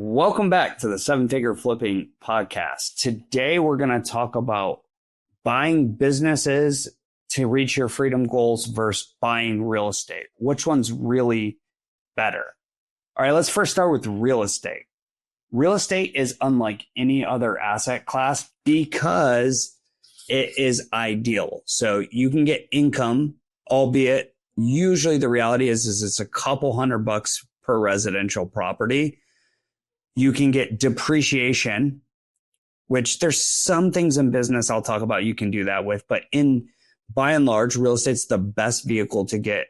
Welcome back to the Seven Figure Flipping Podcast. Today, we're going to talk about buying businesses to reach your freedom goals versus buying real estate. Which one's really better? All right, let's first start with real estate. Real estate is unlike any other asset class because it is ideal. So you can get income, albeit usually the reality is it's a couple $100 per residential property. You can get depreciation, which there's some things in business I'll talk about you can do that with, but by and large, real estate's the best vehicle to get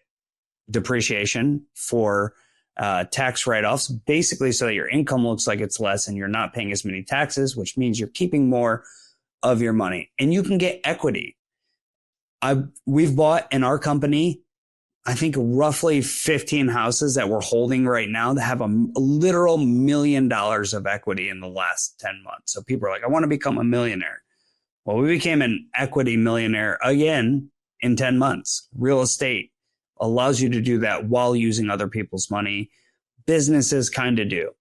depreciation for tax write-offs, basically so that your income looks like it's less and you're not paying as many taxes, which means you're keeping more of your money. And you can get equity. We've bought in our company, I think roughly 15 houses that we're holding right now that have a literal $1 million of equity in the last 10 months. So people are like, I want to become a millionaire. Well, we became an equity millionaire again in 10 months. Real estate allows you to do that while using other people's money. Businesses kind of do.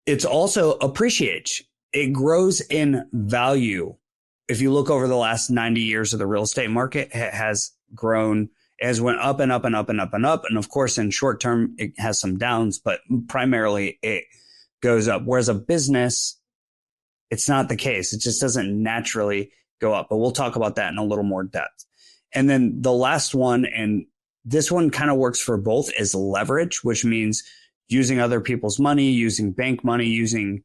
It's also appreciates. It grows in value. If you look over the last 90 years of the real estate market, it has grown, as went up and up and up and up and up. And of course, in short term, it has some downs, but primarily it goes up. Whereas a business, it's not the case. It just doesn't naturally go up. But we'll talk about that in a little more depth. And then the last one, and this one kind of works for both, is leverage, which means using other people's money, using bank money, using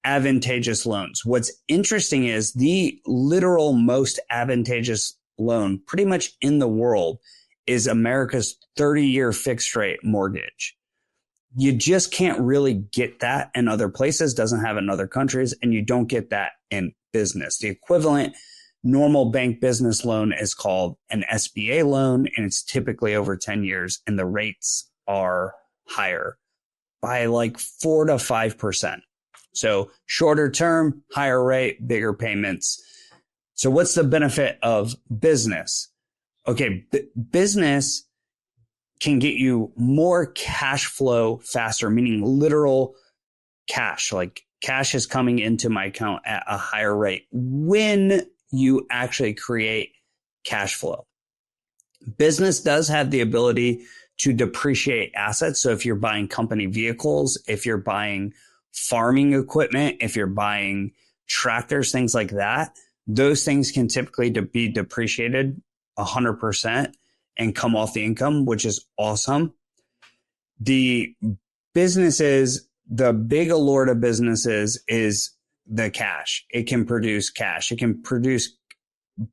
advantageous loans. What's interesting is the literal most advantageous loan pretty much in the world is America's 30-year fixed rate mortgage. You just can't really get that in other places, doesn't have in other countries, and you don't get that in business. The equivalent normal bank business loan is called an SBA loan, and it's typically over 10 years, and the rates are higher by like 4 to 5%. So shorter term, higher rate, bigger payments. So what's the benefit of business? Okay, business can get you more cash flow faster, meaning literal cash, like cash is coming into my account at a higher rate when you actually create cash flow. Business does have the ability to depreciate assets. So if you're buying company vehicles, if you're buying farming equipment, if you're buying tractors, things like that, those things can typically be depreciated 100% and come off the income, which is awesome. The businesses, the big allure to businesses is the cash. It can produce cash. It can produce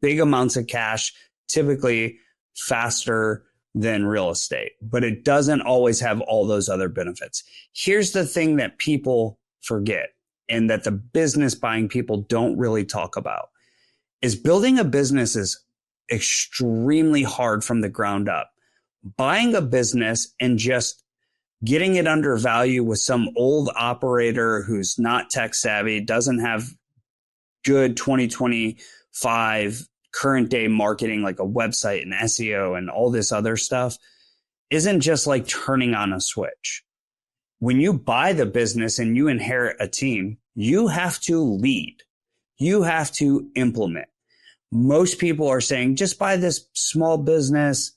big amounts of cash, typically faster than real estate, but it doesn't always have all those other benefits. Here's the thing that people forget and that the business buying people don't really talk about is building a business is extremely hard from the ground up. Buying a business and just getting it under value with some old operator who's not tech savvy, doesn't have good 2025 current day marketing like a website and SEO and all this other stuff isn't just like turning on a switch. When you buy the business and you inherit a team, you have to lead. You have to implement. Most people are saying, just buy this small business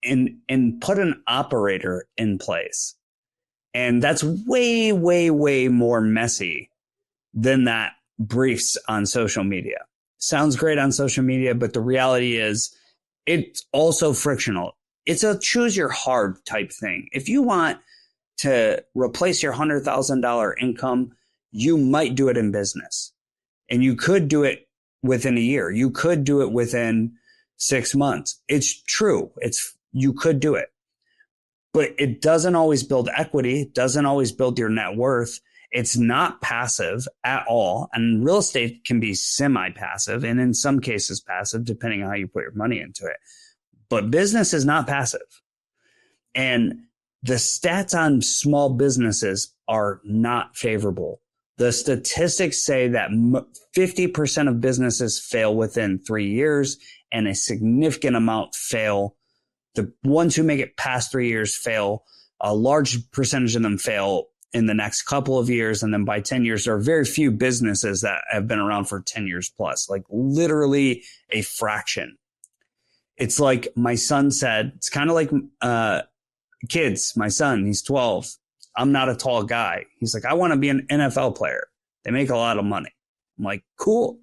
and put an operator in place. And that's way, way, way more messy than that briefs on social media. Sounds great on social media, but the reality is it's also frictional. It's a choose your hard type thing. If you want to replace your $100,000 income, you might do it in business. And you could do it within a year. You could do it within 6 months. It's true. You could do it. But it doesn't always build equity. It doesn't always build your net worth. It's not passive at all. And real estate can be semi-passive and in some cases passive, depending on how you put your money into it. But business is not passive. And the stats on small businesses are not favorable. The statistics say that 50% of businesses fail within 3 years and a significant amount fail. The ones who make it past 3 years fail. A large percentage of them fail in the next couple of years. And then by 10 years, there are very few businesses that have been around for 10 years plus, like literally a fraction. It's like my son said, it's kind of like kids. My son, he's 12. I'm not a tall guy. He's like, I want to be an NFL player. They make a lot of money. I'm like, cool.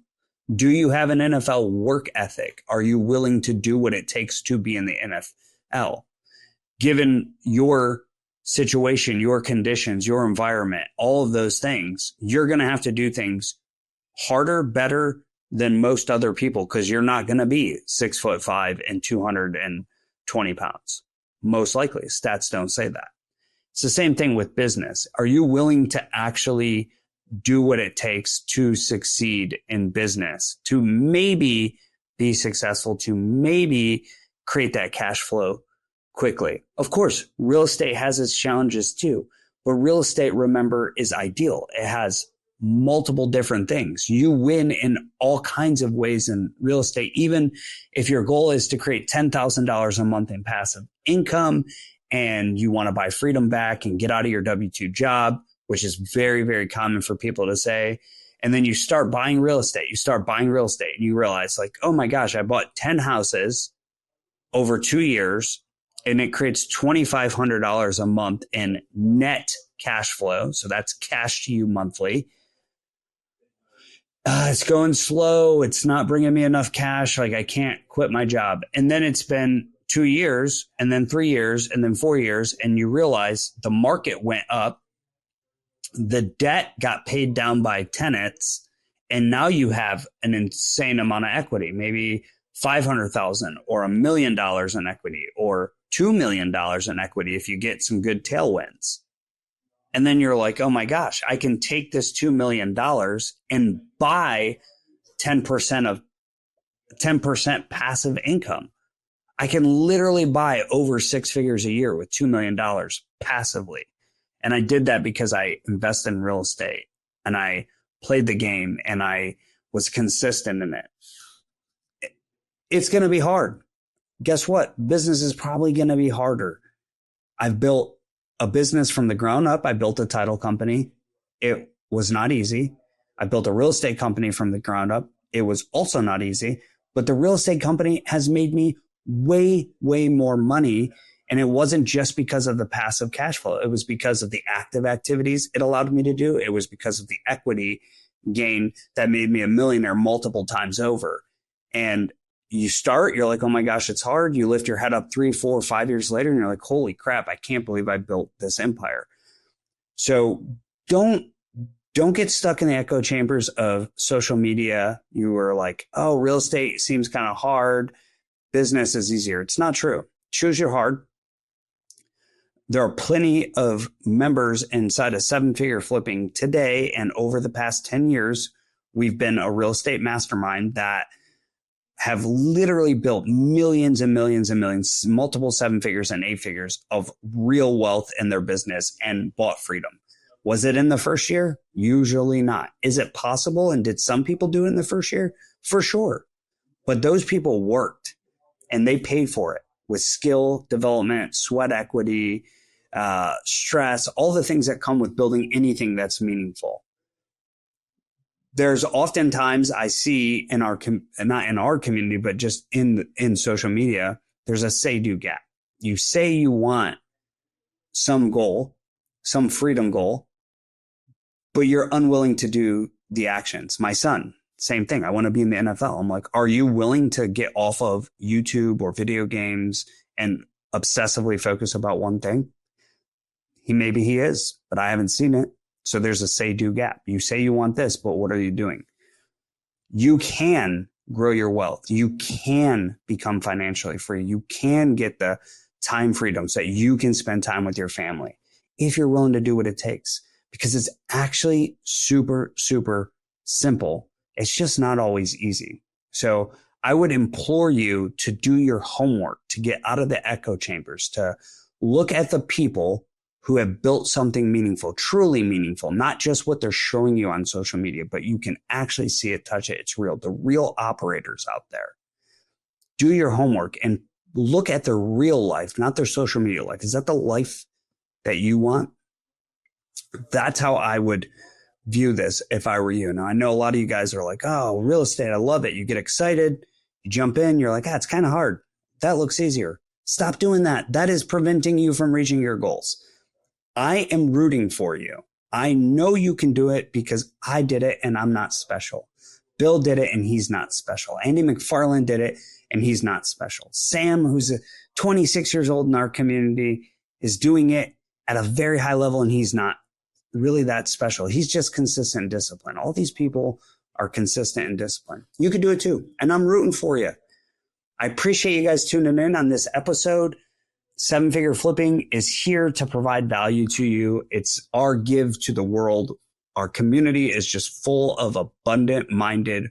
Do you have an NFL work ethic? Are you willing to do what it takes to be in the NFL? Given your situation, your conditions, your environment, all of those things, you're going to have to do things harder, better than most other people, because you're not going to be 6'5" and 220 pounds. Most likely. Stats don't say that. It's the same thing with business. Are you willing to actually do what it takes to succeed in business, to maybe be successful, to maybe create that cash flow quickly? Of course, real estate has its challenges too, but real estate, remember, is ideal. It has multiple different things. You win in all kinds of ways in real estate. Even if your goal is to create $10,000 a month in passive income and you want to buy freedom back and get out of your W-2 job, which is very, very common for people to say. And then you start buying real estate. And you realize like, oh my gosh, I bought 10 houses over 2 years and it creates $2,500 a month in net cash flow. So that's cash to you monthly. It's going slow. It's not bringing me enough cash. Like I can't quit my job. And then it's been 2 years and then 3 years and then 4 years. And you realize the market went up. The debt got paid down by tenants. And now you have an insane amount of equity, maybe $500,000 or $1 million in equity or $2 million in equity if you get some good tailwinds. And then you're like, oh my gosh, I can take this $2 million and buy 10% passive income. I can literally buy over 6 figures a year with $2 million passively. And I did that because I invested in real estate and I played the game and I was consistent in it. It's going to be hard. Guess what? Business is probably going to be harder. I've built a business from the ground up. I built a title company. It was not easy. I built a real estate company from the ground up. It was also not easy, but the real estate company has made me way, way more money. And it wasn't just because of the passive cash flow. It was because of the active activities it allowed me to do. It was because of the equity gain that made me a millionaire multiple times over. And you start, you're like, oh my gosh, it's hard. You lift your head up 3, 4, 5 years later and you're like, holy crap, I can't believe I built this empire. So don't get stuck in the echo chambers of social media. You were like, oh, real estate seems kind of hard. Business is easier. It's not true. Choose your hard. There are plenty of members inside of 7-figure flipping today. And over the past 10 years, we've been a real estate mastermind that have literally built millions and millions and millions, multiple 7 figures and 8 figures of real wealth in their business and bought freedom. Was it in the first year? Usually not. Is it possible? And did some people do it in the first year? For sure. But those people worked and they paid for it with skill development, sweat equity, stress, all the things that come with building anything that's meaningful. There's oftentimes I see in our, not in our community, but just in social media, there's a say-do gap. You say you want some goal, some freedom goal, but you're unwilling to do the actions. My son, same thing. I want to be in the NFL. I'm like, are you willing to get off of YouTube or video games and obsessively focus about one thing? Maybe he is, but I haven't seen it. So there's a say-do gap. You say you want this, but what are you doing? You can grow your wealth. You can become financially free. You can get the time freedom so that you can spend time with your family if you're willing to do what it takes, because it's actually super, super simple. It's just not always easy. So I would implore you to do your homework, to get out of the echo chambers, to look at the people who have built something meaningful, truly meaningful, not just what they're showing you on social media, but you can actually see it, touch it. It's real. The real operators out there. Do your homework and look at their real life, not their social media life. Is that the life that you want? That's how I would view this if I were you. Now, I know a lot of you guys are like, oh, real estate, I love it. You get excited, you jump in, you're like, it's kind of hard. That looks easier. Stop doing that. That is preventing you from reaching your goals. I am rooting for you. I know you can do it because I did it and I'm not special. Bill did it and he's not special. Andy McFarland did it and he's not special. Sam, who's 26 years old in our community, is doing it at a very high level and he's not really that special. He's just consistent and disciplined. All these people are consistent and disciplined. You could do it too. And I'm rooting for you. I appreciate you guys tuning in on this episode. 7-Figure Flipping is here to provide value to you. It's our give to the world. Our community is just full of abundant minded,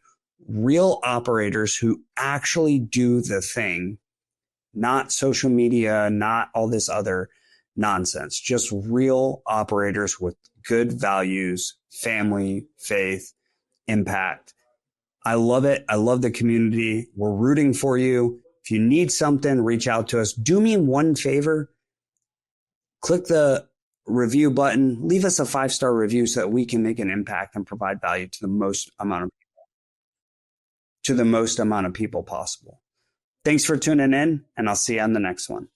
real operators who actually do the thing, not social media, not all this other nonsense, just real operators with good values, family, faith, impact. I love it. I love the community. We're rooting for you. If you need something, reach out to us. Do me one favor. Click the review button. Leave us a 5-star review so that we can make an impact and provide value to the most amount of people possible. Thanks for tuning in, and I'll see you on the next one.